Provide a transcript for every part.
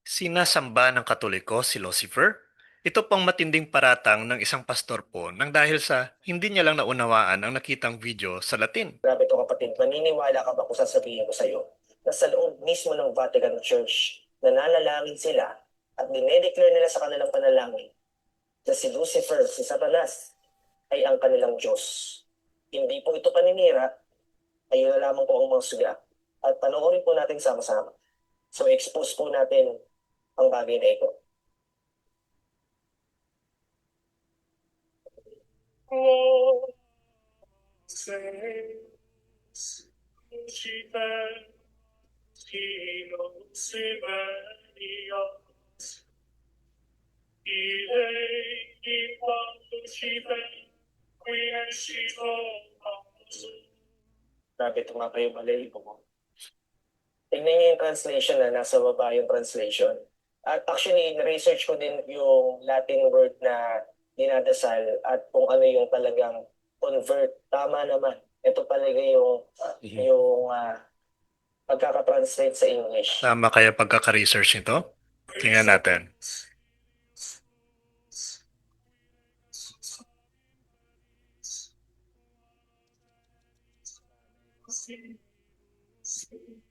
Sinasamba ng Katoliko si Lucifer? Ito pang matinding paratang ng isang pastor po nang dahil sa hindi niya lang naunawaan ang nakitang video sa Latin. Grabe to kapatid, maniniwala ka ba kung sasabihin ko sa'yo na sa loob mismo ng Vatican Church, nananalangin sila at dinedeclare nila sa kanilang panalangin na si Lucifer, si Satanas, ay ang kanilang Diyos. Hindi po ito paninira, ayun na lamang po ang mga suga. At panoorin po natin sama-sama. So expose po natin ang bagay na ito. Oh, saints, Lucifer, Sino Sibelius, Ilay, Ipang Lucifer, Quiescito, Grabe, tumapayo balahibo mo. Tingnan niyo yung translation na nasa baba yung translation. At actually, na-research ko din yung Latin word na dinadasal at kung ano yung talagang convert. Tama naman. Ito talaga yung pagkakatranslate sa English. Tama kaya pagkaka-research nito? Tingnan natin.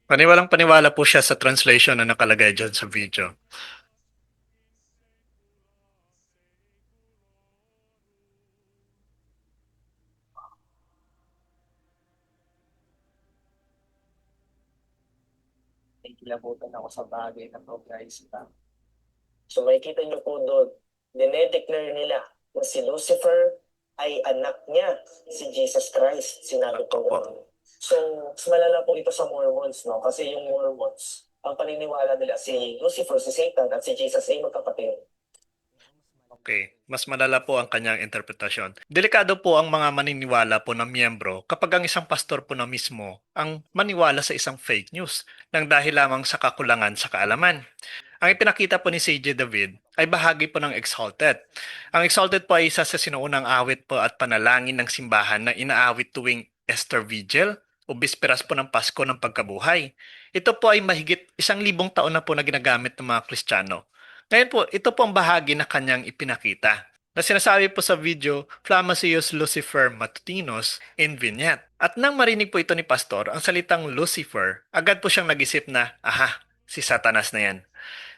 Paniwalang paniwala po siya sa translation na nakalagay dyan sa video. Nakikilabutan ako sa bagay na to, guys. So makikita niyo po doon, dinedeclare nila na si Lucifer ay anak niya, si Jesus Christ. Sinabi po gano'n. So, mas malala po ito sa Mormons, no? Kasi yung Mormons, ang paniniwala nila, si Lucifer, si Satan, at si Jesus ay magkapatid. Okay, mas malala po ang kanyang interpretasyon. Delikado po ang mga maniniwala po ng miyembro kapag ang isang pastor po na mismo ang maniwala sa isang fake news nang dahil lamang sa kakulangan sa kaalaman. Ang ipinakita po ni C.J. David ay bahagi po ng Exalted. Ang Exalted po ay isa sa sinuunang awit po at panalangin ng simbahan na inaawit tuwing Easter Vigil o bisperas po ng Pasko ng Pagkabuhay. Ito po ay mahigit 1,000 taon na po na ginagamit ng mga Kristiyano. Ngayon po, ito po ang bahagi na kanyang ipinakita na sinasabi po sa video, Flammacius Lucifer Matutinos in Vignette. At nang marinig po ito ni Pastor, ang salitang Lucifer, agad po siyang nag-isip na, aha, si Satanas na yan.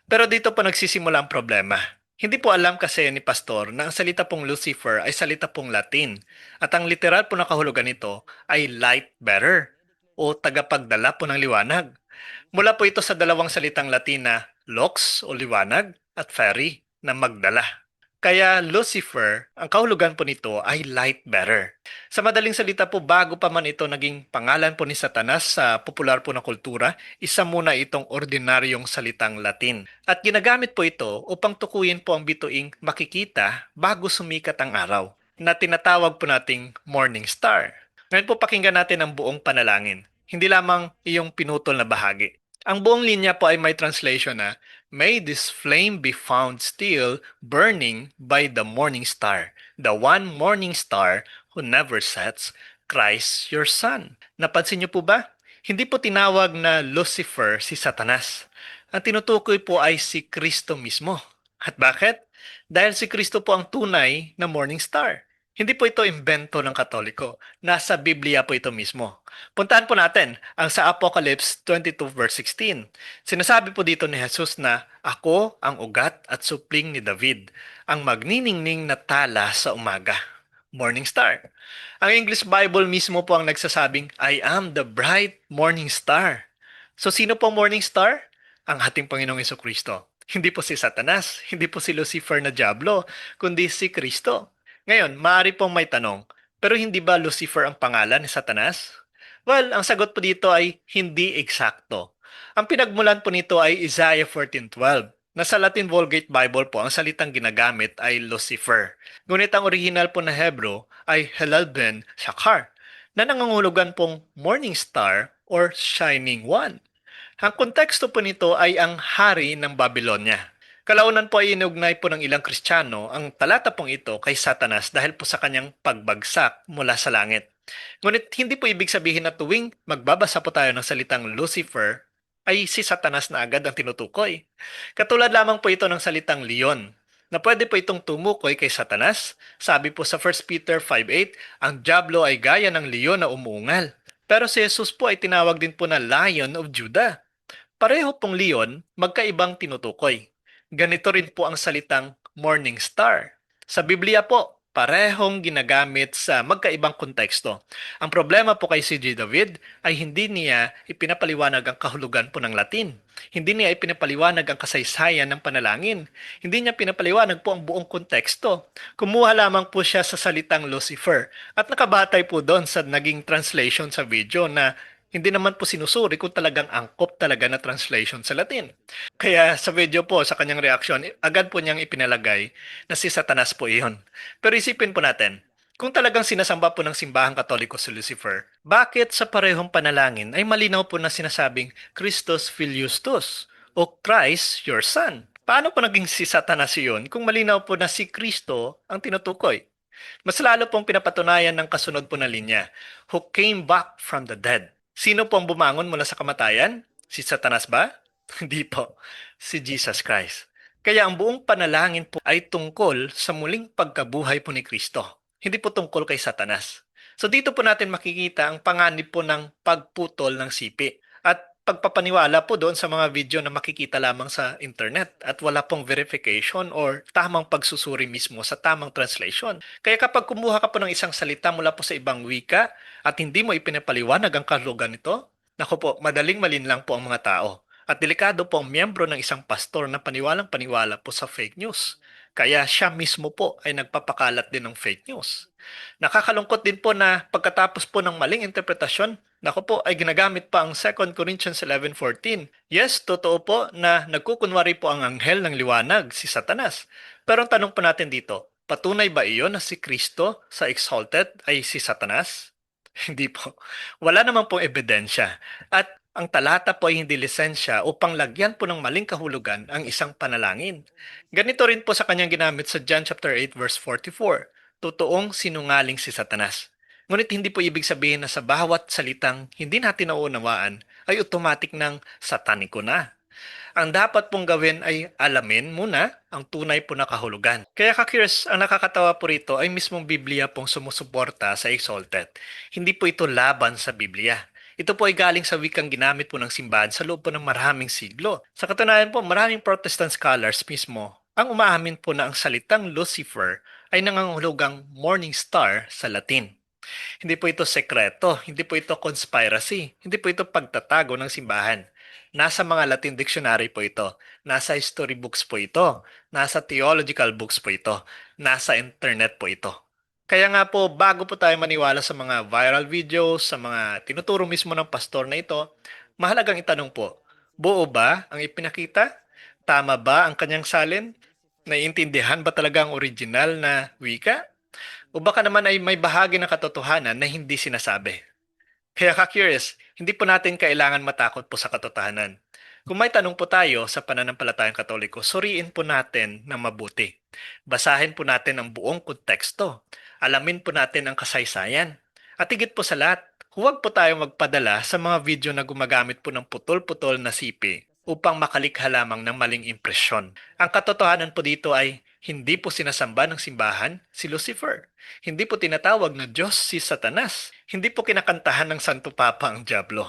Pero dito po nagsisimula ang problema. Hindi po alam kasi ni Pastor na ang salita pong Lucifer ay salita pong Latin at ang literal po na kahulugan nito ay light bearer o tagapagdala po ng liwanag. Mula po ito sa dalawang salitang Latin na lux o liwanag at feri na magdala. Kaya Lucifer, ang kahulugan po nito ay light bearer. Sa madaling salita po, bago pa man ito naging pangalan po ni Satanas sa popular po na kultura, isa muna itong ordinaryong salitang Latin. At ginagamit po ito upang tukuyin po ang bituing makikita bago sumikat ang araw, na tinatawag po nating morning star. Ngayon po pakinggan natin ang buong panalangin, hindi lamang iyong pinutol na bahagi. Ang buong linya po ay may translation na, May this flame be found still burning by the morning star, the one morning star who never sets, Christ your Son. Napansin niyo po ba? Hindi po tinawag na Lucifer si Satanas. Ang tinutukoy po ay si Kristo mismo. At bakit? Dahil si Kristo po ang tunay na morning star. Hindi po ito imbento ng Katoliko. Nasa Biblia po ito mismo. Puntahan po natin ang sa Apocalypse 22 verse 16. Sinasabi po dito ni Jesus na, Ako ang ugat at supling ni David, ang magniningning na tala sa umaga. Morning star. Ang English Bible mismo po ang nagsasabing, I am the bright morning star. So sino po ang morning star? Ang ating Panginoong Jesucristo. Hindi po si Satanas, hindi po si Lucifer na Diablo, kundi si Kristo. Ngayon, maaari pong may tanong, pero hindi ba Lucifer ang pangalan ni Satanas? Well, ang sagot po dito ay hindi eksakto. Ang pinagmulan po nito ay Isaiah 14:12. Na sa Latin Vulgate Bible po, ang salitang ginagamit ay Lucifer. Ngunit ang original po na Hebrew ay Helal ben Shachar, na nangangulugan pong morning star or shining one. Ang konteksto po nito ay ang hari ng Babylonia. Kalaunan po ay inugnay po ng ilang Kristiyano ang talata pong ito kay Satanas dahil po sa kanyang pagbagsak mula sa langit. Ngunit hindi po ibig sabihin na tuwing magbabasa po tayo ng salitang Lucifer, ay si Satanas na agad ang tinutukoy. Katulad lamang po ito ng salitang leon, na pwede po itong tumukoy kay Satanas. Sabi po sa 1 Peter 5:8, ang diablo ay gaya ng leon na umuungal. Pero si Jesus po ay tinawag din po na Lion of Judah. Pareho pong leon, magkaibang tinutukoy. Ganito rin po ang salitang morning star. Sa Biblia po, parehong ginagamit sa magkaibang konteksto. Ang problema po kay C.J. David ay hindi niya ipinapaliwanag ang kahulugan po ng Latin. Hindi niya ipinapaliwanag ang kasaysayan ng panalangin. Hindi niya pinapaliwanag po ang buong konteksto. Kumuha lamang po siya sa salitang Lucifer at nakabatay po doon sa naging translation sa video na hindi naman po sinusuri kung talagang angkop talaga na translation sa Latin. Kaya sa video po, sa kanyang reaksyon, agad po niyang ipinalagay na si Satanas po iyon. Pero isipin po natin, kung talagang sinasamba po ng simbahang katoliko si Lucifer, bakit sa parehong panalangin ay malinaw po na sinasabing Christus filius tuus o Christ your son? Paano po naging si Satanas yun kung malinaw po na si Kristo ang tinutukoy? Mas lalo pong pinapatunayan ng kasunod po na linya, who came back from the dead. Sino po ang bumangon mula sa kamatayan? Si Satanas ba? Hindi po. Si Jesus Christ. Kaya ang buong panalangin po ay tungkol sa muling pagkabuhay po ni Kristo. Hindi po tungkol kay Satanas. So dito po natin makikita ang panganib po ng pagputol ng sipi. At pagpapaniwala po doon sa mga video na makikita lamang sa internet at wala pong verification or tamang pagsusuri mismo sa tamang translation. Kaya kapag kumuha ka po ng isang salita mula po sa ibang wika at hindi mo ipinapaliwanag ang kahulugan nito, naku po, madaling malinlang po ang mga tao. At delikado po ang miyembro ng isang pastor na paniwalang paniwala po sa fake news. Kaya siya mismo po ay nagpapakalat din ng fake news. Nakakalungkot din po na pagkatapos po ng maling interpretasyon, nako po ay ginagamit pa ang 2 Corinthians 11:14. Yes, totoo po na nagkukunwari po ang anghel ng liwanag, si Satanas. Pero ang tanong po natin dito, patunay ba iyon na si Kristo sa exalted ay si Satanas? Hindi po. Wala naman pong ebidensya. At ang talata po ay hindi lisensya upang lagyan po ng maling kahulugan ang isang panalangin. Ganito rin po sa kanyang ginamit sa John chapter 8 verse 44. Totoong sinungaling si Satanas. Ngunit hindi po ibig sabihin na sa bawat salitang hindi natin nauunawaan ay automatic ng sataniko na. Ang dapat pong gawin ay alamin muna ang tunay po na kahulugan. Kaya ka-curious, ang nakakatawa po rito ay mismong Biblia pong sumusuporta sa exalted. Hindi po ito laban sa Biblia. Ito po ay galing sa wikang ginamit po ng simbahan sa loob po ng maraming siglo. Sa katunayan po, maraming Protestant scholars mismo ang umaamin po na ang salitang Lucifer ay nangangahulugang morning star sa Latin. Hindi po ito sekreto, hindi po ito conspiracy, hindi po ito pagtatago ng simbahan. Nasa mga Latin dictionary po ito, nasa history books po ito, nasa theological books po ito, nasa internet po ito. Kaya nga po, bago po tayo maniwala sa mga viral videos, sa mga tinuturo mismo ng pastor na ito, mahalagang itanong po, buo ba ang ipinakita? Tama ba ang kanyang salin? Naiintindihan ba talaga ang original na wika? O baka naman ay may bahagi ng katotohanan na hindi sinasabi? Kaya ka-curious, hindi po natin kailangan matakot po sa katotohanan. Kung may tanong po tayo sa pananampalatayang Katoliko, suriin po natin ng mabuti. Basahin po natin ang buong konteksto. Alamin po natin ang kasaysayan. At higit po sa lahat, huwag po tayong magpadala sa mga video na gumagamit po ng putol-putol na sipi upang makalikha lamang ng maling impresyon. Ang katotohanan po dito ay hindi po sinasamba ng simbahan si Lucifer. Hindi po tinatawag na Diyos si Satanas. Hindi po kinakantahan ng Santo Papa ang Diablo.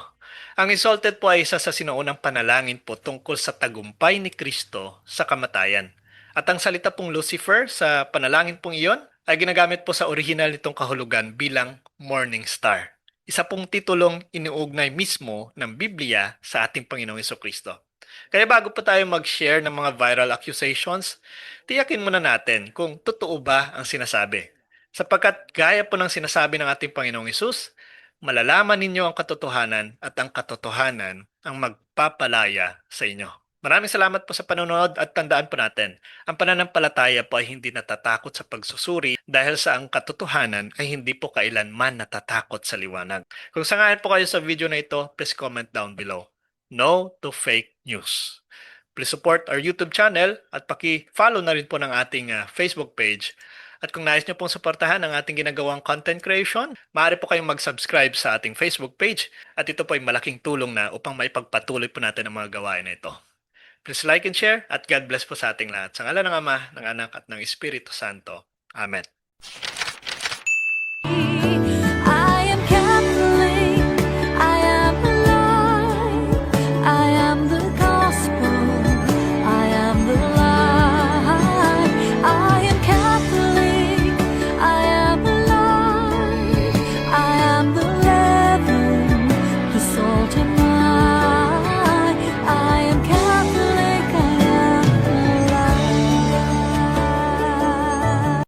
Ang exalted po ay isa sa sinuunang panalangin po tungkol sa tagumpay ni Kristo sa kamatayan. At ang salita pong Lucifer sa panalangin pong iyon ay ginagamit po sa original nitong kahulugan bilang morning star. Isa pong titulong iniugnay mismo ng Biblia sa ating Panginoong Jesucristo. Kaya bago pa tayo mag-share ng mga viral accusations, tiyakin muna natin kung totoo ba ang sinasabi. Sapagkat gaya po ng sinasabi ng ating Panginoong Hesus, malalaman ninyo ang katotohanan at ang katotohanan ang magpapalaya sa inyo. Maraming salamat po sa panonood at tandaan po natin, ang pananampalataya po ay hindi natatakot sa pagsusuri dahil sa ang katotohanan ay hindi po kailanman natatakot sa liwanag. Kung sangayon po kayo sa video na ito, please comment down below. No to fake news. Please support our YouTube channel at paki-follow na rin po ng ating Facebook page. At kung nais nyo pong suportahan ang ating ginagawang content creation, maaari po kayong mag-subscribe sa ating Facebook page at ito po ay malaking tulong na upang maipagpatuloy po natin ang mga gawain na ito. Please like and share at God bless po sa ating lahat. Sa ngalan ng Ama, ng Anak at ng Espiritu Santo. Amen. I am Catholic, I am alive, I am the gospel, I am the light. I am Catholic, I am alive, I am the leaven, the salt and light.